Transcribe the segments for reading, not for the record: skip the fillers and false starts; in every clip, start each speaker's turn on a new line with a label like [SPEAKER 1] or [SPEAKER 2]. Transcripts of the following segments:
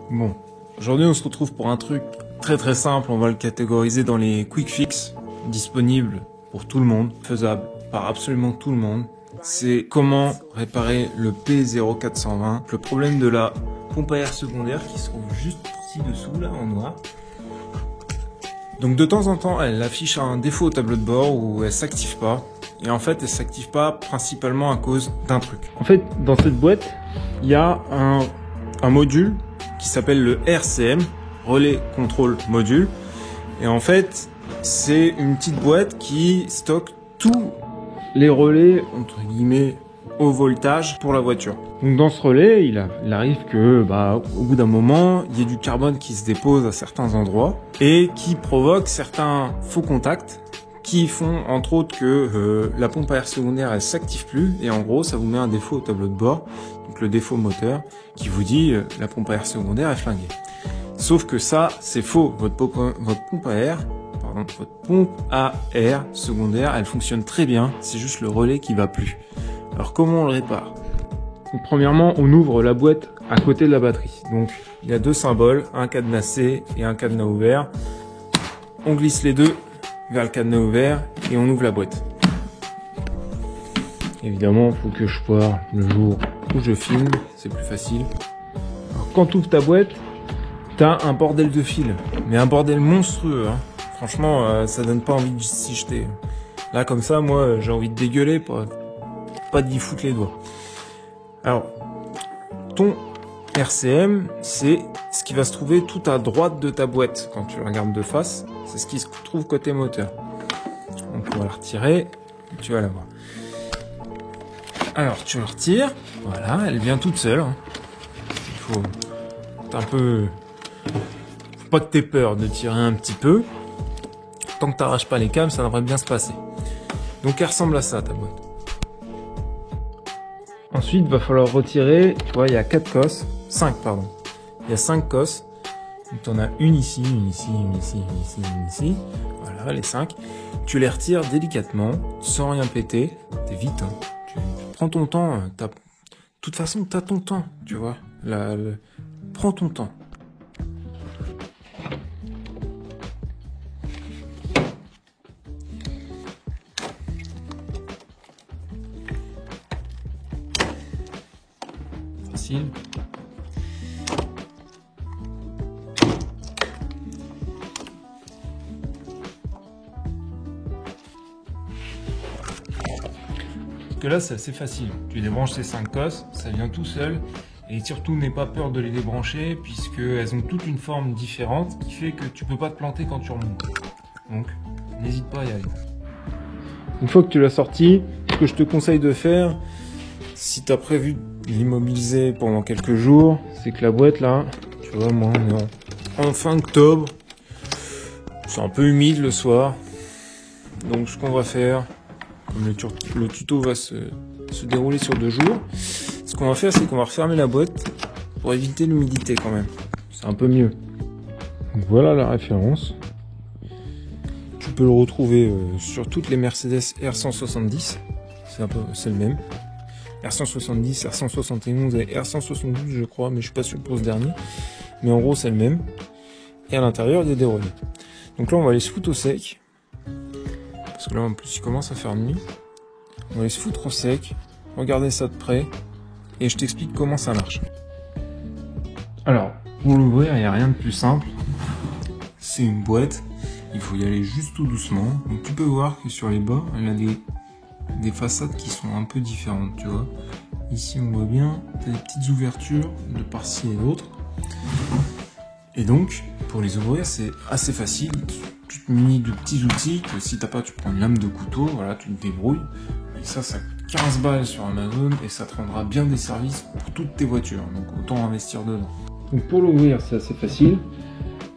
[SPEAKER 1] Bon, aujourd'hui on se retrouve pour un truc très simple, on va le catégoriser dans les quick fix, disponibles pour tout le monde, faisable par absolument tout le monde. C'est comment réparer le P0420, le problème de la pompe à air secondaire qui se trouve juste ci-dessous, là, en noir. Donc de temps en temps, elle affiche un défaut au tableau de bord où elle s'active pas. Et en fait, elle s'active pas principalement à cause d'un truc. En fait, dans cette boîte, il y a un module qui s'appelle le RCM, Relais Control Module. Et en fait, c'est une petite boîte qui stocke tous les relais, entre guillemets, au voltage pour la voiture. Donc dans ce relais, il arrive que, au bout d'un moment, il y ait du carbone qui se dépose à certains endroits et qui provoque certains faux contacts qui font entre autres que la pompe à air secondaire elle s'active plus et en gros ça vous met un défaut au tableau de bord, donc le défaut moteur qui vous dit la pompe à air secondaire est flinguée. Sauf que ça c'est faux, votre pompe à air secondaire elle fonctionne très bien, c'est juste le relais qui va plus. Alors comment on le répare? Donc, premièrement on ouvre la boîte à côté de la batterie, donc il y a deux symboles, un cadenassé et un cadenas ouvert, on glisse les deux vers le cadenas ouvert et on ouvre la boîte. Évidemment, il faut que je foire le jour où je filme, c'est plus facile. Alors, quand tu ouvres ta boîte, t'as un bordel de fil, mais un bordel monstrueux. Hein. Franchement, ça donne pas envie de s'y jeter. Là, comme ça, moi, j'ai envie de dégueuler, pas d'y foutre les doigts. Alors, ton RCM, c'est ce qui va se trouver tout à droite de ta boîte quand tu regardes de face. C'est ce qui se trouve côté moteur. Donc on va la retirer et tu vas la voir. Alors tu la retires, voilà, elle vient toute seule. Hein. Il faut pas que t'aies peur de tirer un petit peu. Tant que t'arraches pas les câbles, ça devrait bien se passer. Donc elle ressemble à ça ta boîte. Ensuite, il va falloir retirer, tu vois, il y a 5 pardon. Il y a 5 cosses. Donc tu en as une ici, une ici, une ici, une ici, une ici. Voilà, les 5. Tu les retires délicatement, sans rien péter. T'es vite, hein. Tu prends ton temps. De toute façon, t'as ton temps, tu vois. Prends ton temps. Facile. Que là c'est assez facile, tu débranches ces 5 cosses, ça vient tout seul et surtout n'aie pas peur de les débrancher puisque elles ont toutes une forme différente qui fait que tu peux pas te planter quand tu remontes. Donc n'hésite pas à y aller. Une fois que tu l'as sorti, ce que je te conseille de faire, si tu as prévu de l'immobiliser pendant quelques jours, c'est que la boîte là, tu vois moi on est en fin octobre, c'est un peu humide le soir, donc ce qu'on va faire, comme le tuto va se dérouler sur 2 jours, ce qu'on va faire, c'est qu'on va refermer la boîte pour éviter l'humidité quand même. C'est un peu mieux. Donc voilà la référence. Tu peux le retrouver sur toutes les Mercedes R170. C'est le même. R170, R171 et R172 je crois, mais je suis pas sûr pour ce dernier. Mais en gros c'est le même. Et à l'intérieur il y a des relais. Donc là on va aller se foutre au sec. Parce que là en plus il commence à faire nuit. On va aller se foutre au sec, regarder ça de près, et je t'explique comment ça marche. Alors, pour l'ouvrir, il n'y a rien de plus simple. C'est une boîte, il faut y aller juste tout doucement. Donc tu peux voir que sur les bords, elle a des façades qui sont un peu différentes, tu vois. Ici on voit bien, tu as des petites ouvertures de par-ci et d'autre. Et donc, pour les ouvrir, c'est assez facile. Tu te munis de petits outils que si t'as pas, tu prends une lame de couteau, voilà, tu te débrouilles. Et ça coûte 15 balles sur Amazon et ça te rendra bien des services pour toutes tes voitures. Donc autant investir dedans. Donc pour l'ouvrir, c'est assez facile.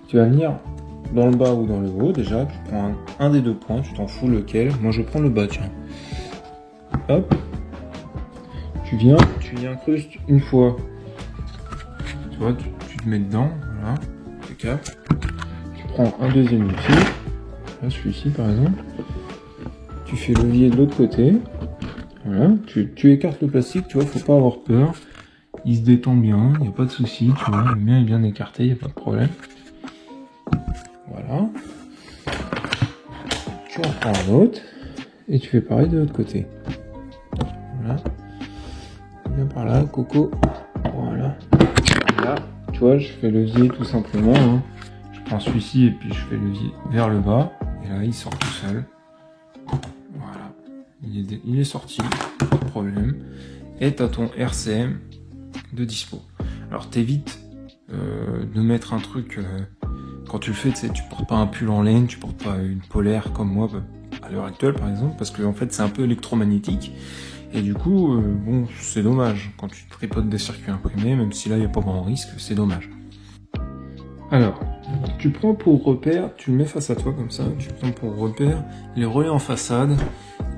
[SPEAKER 1] Tu vas venir dans le bas ou dans le haut. Déjà, tu prends un des deux points, tu t'en fous lequel. Moi, je prends le bas, tiens. Hop. Tu y incrustes une fois. Tu vois, tu te mets dedans, voilà. Impeccable. Tu prends un deuxième ici. Là, celui-ci par exemple. Tu fais le levier de l'autre côté. Voilà. Tu écartes le plastique, tu vois, faut pas avoir peur. il se détend bien, il n'y a pas de souci, tu vois, le mien est bien écarté, il n'y a pas de problème. Voilà. Tu reprends un autre, et tu fais pareil de l'autre côté. Voilà. Viens par là, Coco. Voilà. Là, tu vois, je fais levier tout simplement. Hein. Je prends celui-ci et puis je fais levier vers le bas. Et là, il sort tout seul. Voilà. Il est sorti, pas de problème. Et tu as ton RCM de dispo. Alors, t'évites de mettre un truc... quand tu le fais, tu portes pas un pull en laine, tu portes pas une polaire comme moi à l'heure actuelle, par exemple, parce que en fait, c'est un peu électromagnétique. Et du coup, bon, c'est dommage. Quand tu tripotes des circuits imprimés, même si là, il n'y a pas grand risque, c'est dommage. Alors, tu prends pour repère, tu le mets face à toi comme ça, tu prends pour repère les relais en façade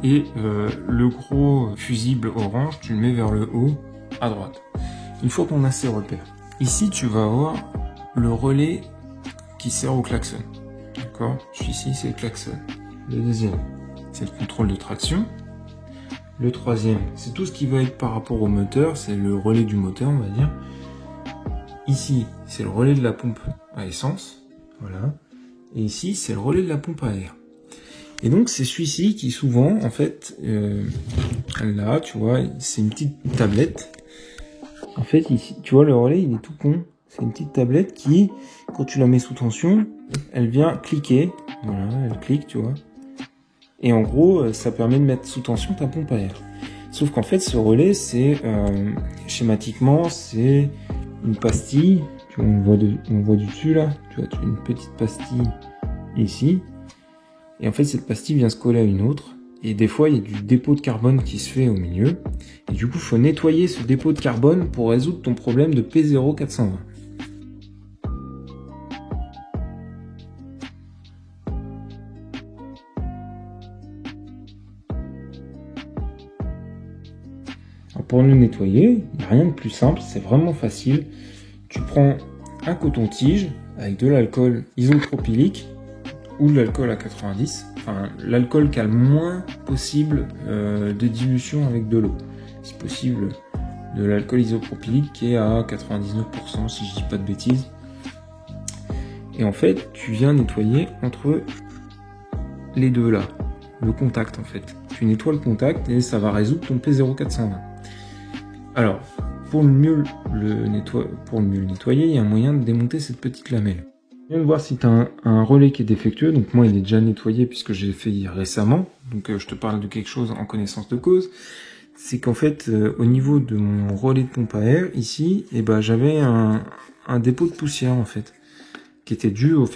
[SPEAKER 1] et le gros fusible orange, tu le mets vers le haut, à droite. Une fois qu'on a ces repères, ici, tu vas avoir le relais qui sert au klaxon. D'accord? Celui-ci, c'est le klaxon. Le deuxième, c'est le contrôle de traction. Le troisième, c'est tout ce qui va être par rapport au moteur, c'est le relais du moteur, on va dire. Ici, c'est le relais de la pompe à essence, voilà. Et ici, c'est le relais de la pompe à air. Et donc, c'est celui-ci qui souvent, en fait, là, tu vois, c'est une petite tablette. En fait, ici, tu vois, le relais, il est tout con. C'est une petite tablette qui, quand tu la mets sous tension, elle vient cliquer. Voilà, elle clique, tu vois. Et en gros, ça permet de mettre sous tension ta pompe à air. Sauf qu'en fait, ce relais, c'est schématiquement, c'est une pastille. Tu vois, on voit du dessus là. Tu vois, tu as une petite pastille ici. Et en fait, cette pastille vient se coller à une autre. Et des fois, il y a du dépôt de carbone qui se fait au milieu. Et du coup, il faut nettoyer ce dépôt de carbone pour résoudre ton problème de P0420. Pour le nettoyer, il n'y a rien de plus simple, c'est vraiment facile. Tu prends un coton-tige avec de l'alcool isopropylique ou de l'alcool à 90, enfin l'alcool qui a le moins possible de dilution avec de l'eau. Si possible, de l'alcool isopropylique qui est à 99% si je dis pas de bêtises. Et en fait, tu viens nettoyer entre les deux là, le contact en fait. Tu nettoies le contact et ça va résoudre ton P0420. Alors, pour le mieux le nettoyer, il y a un moyen de démonter cette petite lamelle. Viens de voir si tu as un relais qui est défectueux. Donc moi, il est déjà nettoyé puisque j'ai fait récemment. Donc je te parle de quelque chose en connaissance de cause. C'est qu'en fait, au niveau de mon relais de pompe à air, ici, j'avais un dépôt de poussière en fait, qui était dû au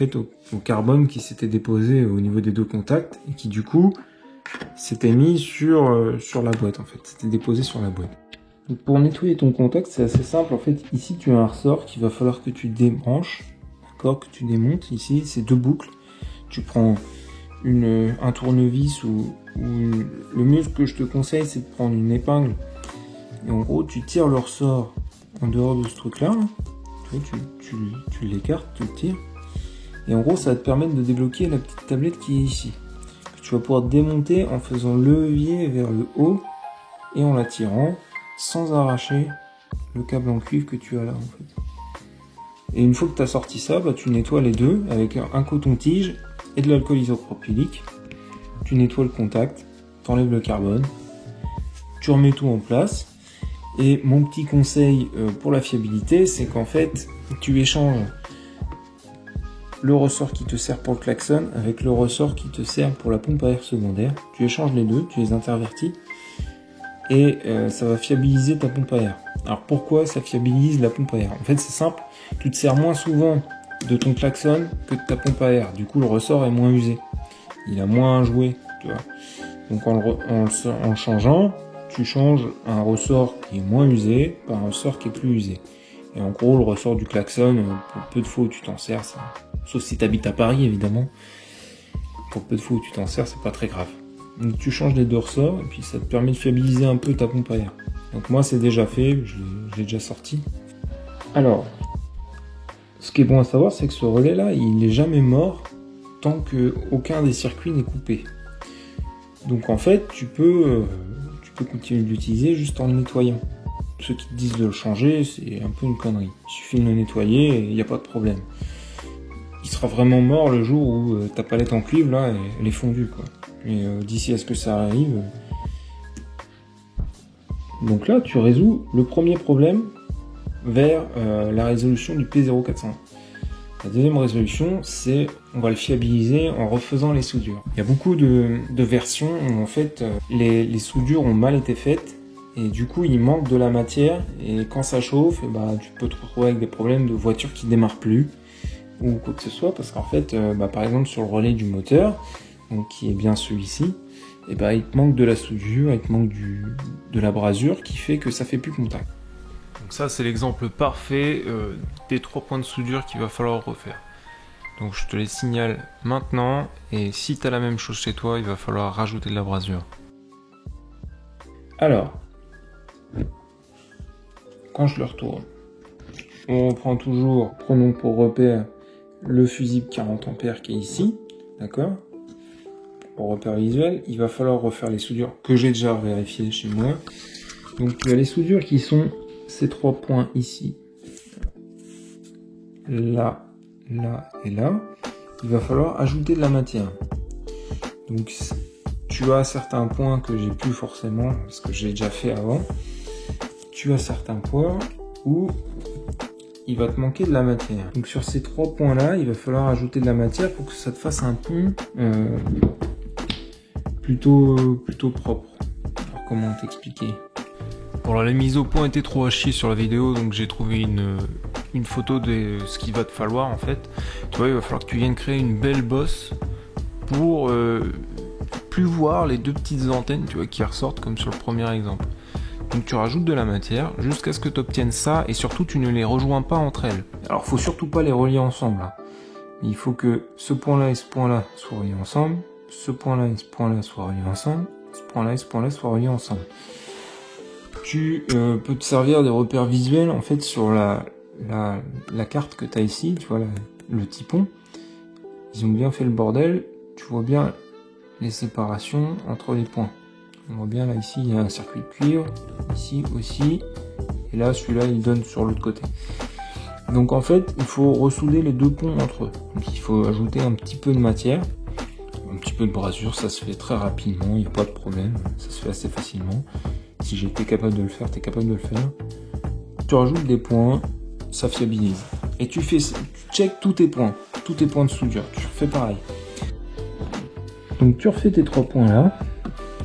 [SPEAKER 1] carbone qui s'était déposé au niveau des deux contacts et qui du coup s'était mis sur la boîte en fait. C'était déposé sur la boîte. Donc pour nettoyer ton contact, c'est assez simple. En fait, ici, tu as un ressort qu'il va falloir que tu débranches, d'accord, que tu démontes. Ici, c'est deux boucles. Tu prends un tournevis le mieux que je te conseille, c'est de prendre une épingle. Et en gros, tu tires le ressort en dehors de ce truc-là. Tu l'écartes, tu le tires. Et en gros, ça va te permettre de débloquer la petite tablette qui est ici. Que tu vas pouvoir démonter en faisant levier vers le haut et en la tirant, sans arracher le câble en cuivre que tu as là en fait. Et une fois que tu as sorti ça, tu nettoies les deux avec un coton-tige et de l'alcool isopropylique. Tu nettoies le contact, tu enlèves le carbone, tu remets tout en place. Et mon petit conseil pour la fiabilité, c'est qu'en fait, tu échanges le ressort qui te sert pour le klaxon avec le ressort qui te sert pour la pompe à air secondaire. Tu échanges les deux, tu les intervertis. Et ça va fiabiliser ta pompe à air. Alors pourquoi ça fiabilise la pompe à air? En fait c'est simple, tu te sers moins souvent de ton klaxon que de ta pompe à air. Du coup le ressort est moins usé, il a moins joué, tu vois. Donc en changeant, tu changes un ressort qui est moins usé par un ressort qui est plus usé. Et en gros le ressort du klaxon, pour peu de fois où tu t'en sers, sauf si tu habites à Paris évidemment, pour peu de fois où tu t'en sers, c'est pas très grave. Donc tu changes les deux ressorts et puis ça te permet de fiabiliser un peu ta pompe à air. Donc moi c'est déjà fait, je l'ai déjà sorti. Alors, ce qui est bon à savoir, c'est que ce relais là, il n'est jamais mort tant qu'aucun des circuits n'est coupé. Donc en fait, tu peux continuer de l'utiliser juste en le nettoyant. ceux qui te disent de le changer, c'est un peu une connerie. Il suffit de le nettoyer et il n'y a pas de problème. Il sera vraiment mort le jour où ta palette en cuivre, là, elle est fondue, quoi. Et d'ici à ce que ça arrive... Donc là, tu résous le premier problème vers la résolution du P0400. La deuxième résolution, c'est on va le fiabiliser en refaisant les soudures. Il y a beaucoup de versions où en fait les soudures ont mal été faites et du coup il manque de la matière et quand ça chauffe, et bah, tu peux te retrouver avec des problèmes de voiture qui démarre plus ou quoi que ce soit parce qu'en fait, par exemple sur le relais du moteur, donc qui est bien celui-ci, et bah, il te manque de la soudure, il te manque de la brasure qui fait que ça fait plus contact. Donc ça c'est l'exemple parfait des 3 points de soudure qu'il va falloir refaire. Donc je te les signale maintenant et si tu as la même chose chez toi, il va falloir rajouter de la brasure. Alors, quand je le retourne, on reprend toujours, prenons pour repère le fusible 40 ampères qui est ici, d'accord? Pour repère visuel, il va falloir refaire les soudures que j'ai déjà vérifiées chez moi. Donc il y a les soudures qui sont ces 3 points ici, là, là et là. Il va falloir ajouter de la matière. Donc tu as certains points que j'ai plus forcément, parce que j'ai déjà fait avant. Tu as certains points où il va te manquer de la matière. Donc sur ces 3 points là, il va falloir ajouter de la matière pour que ça te fasse un pont plutôt propre. Alors comment t'expliquer? Bon, la mise au point était trop à chier sur la vidéo, donc j'ai trouvé une photo de ce qu'il va te falloir en fait. Tu vois, il va falloir que tu viennes créer une belle bosse pour plus voir les 2 petites antennes, tu vois, qui ressortent comme sur le premier exemple. Donc tu rajoutes de la matière jusqu'à ce que tu obtiennes ça et surtout tu ne les rejoins pas entre elles. Alors faut surtout pas les relier ensemble. Hein. Il faut que ce point-là et ce point-là soient reliés ensemble, ce point-là et ce point-là soient reliés ensemble, ce point-là et ce point-là soient reliés ensemble. Tu peux te servir des repères visuels en fait sur la carte que tu as ici, tu vois le typon. Ils ont bien fait le bordel, tu vois bien les séparations entre les points. On voit bien là ici il y a un circuit de cuivre, ici aussi, et là celui-là il donne sur l'autre côté. Donc en fait il faut ressouder les 2 ponts entre eux. Donc il faut ajouter un petit peu de matière, un petit peu de brasure, ça se fait très rapidement, il n'y a pas de problème, ça se fait assez facilement. Si j'étais capable de le faire, tu es capable de le faire. Tu rajoutes des points, ça fiabilise. Et tu check tous tes points de soudure, tu refais pareil. Donc tu refais tes 3 points là,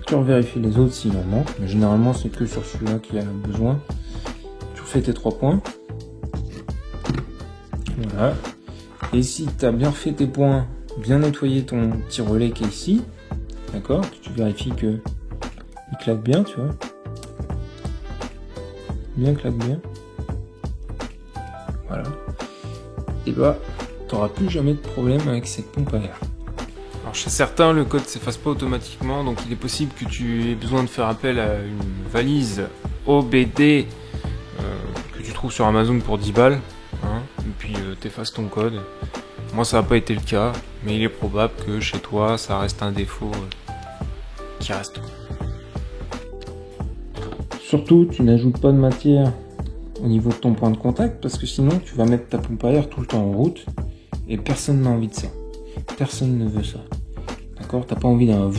[SPEAKER 1] tu revérifies les autres s'il en manque, mais généralement c'est que sur celui-là qu'il y a besoin. Tu refais tes 3 points. Voilà. Et si tu as bien fait tes points, bien nettoyé ton petit relais qui est ici, d'accord, tu vérifies que il claque bien, tu vois. Bien claque bien. Voilà. Et bah, t'auras plus jamais de problème avec cette pompe à air. Alors chez certains, le code s'efface pas automatiquement, donc il est possible que tu aies besoin de faire appel à une valise OBD que tu trouves sur Amazon pour 10 balles, hein, et puis t'effaces ton code. Moi ça n'a pas été le cas, mais il est probable que chez toi ça reste un défaut qui reste. Surtout, tu n'ajoutes pas de matière au niveau de ton point de contact parce que sinon tu vas mettre ta pompe à air tout le temps en route et personne n'a envie de ça. Personne ne veut ça. D'accord? T'as pas envie d'un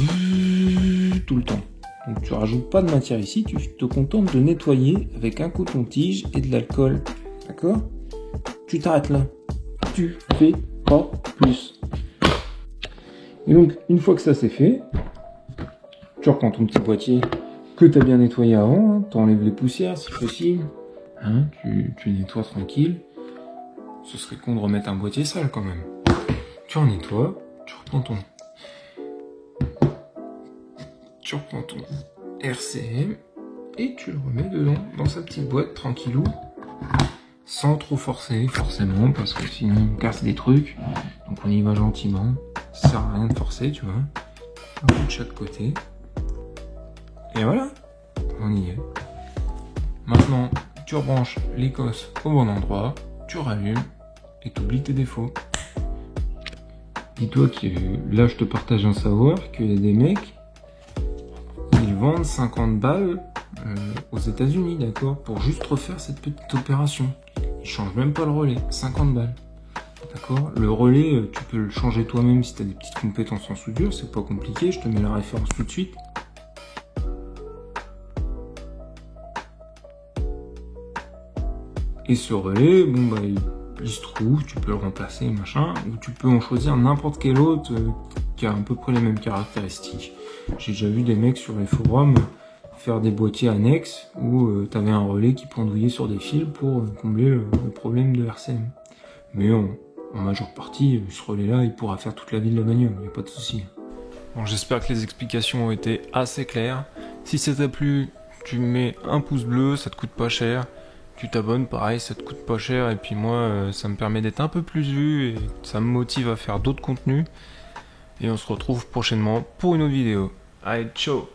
[SPEAKER 1] tout le temps. Donc tu rajoutes pas de matière ici, tu te contentes de nettoyer avec un coton-tige et de l'alcool. D'accord? Tu t'arrêtes là. Tu fais pas plus. Et donc, une fois que ça c'est fait, tu reprends ton petit boîtier que tu as bien nettoyé avant, hein, tu enlèves les poussières si possible, hein, tu nettoies tranquille. Ce serait con de remettre un boîtier sale quand même. Tu en nettoies, tu reprends ton RCM et tu le remets dedans, dans sa petite boîte, tranquillou, sans trop forcer forcément, parce que sinon on casse des trucs, donc on y va gentiment, ça sert à rien de forcer, tu vois, un peu de chaque côté. Et voilà, on y est. Maintenant, tu rebranches l'écosse au bon endroit, tu rallumes et tu oublies tes défauts. Dis-toi que là, je te partage un savoir qu'il y a des mecs, ils vendent 50 balles aux États-Unis, d'accord, pour juste refaire cette petite opération. Ils changent même pas le relais, 50 balles. D'accord. Le relais, tu peux le changer toi-même si tu as des petites compétences en soudure, c'est pas compliqué, je te mets la référence tout de suite. Et ce relais, bon bah il se trouve, tu peux le remplacer, machin, ou tu peux en choisir n'importe quel autre qui a à peu près les mêmes caractéristiques. J'ai déjà vu des mecs sur les forums faire des boîtiers annexes où tu avais un relais qui pendouillait sur des fils pour combler le problème de RCM. Mais en majeure partie, ce relais-là, il pourra faire toute la vie de la bagnole, il n'y a pas de souci. Bon, j'espère que les explications ont été assez claires. Si ça t'a plu, tu mets un pouce bleu, ça te coûte pas cher. Tu t'abonnes, pareil, ça te coûte pas cher. Et puis moi, ça me permet d'être un peu plus vu et ça me motive à faire d'autres contenus. Et on se retrouve prochainement pour une autre vidéo. Allez, ciao!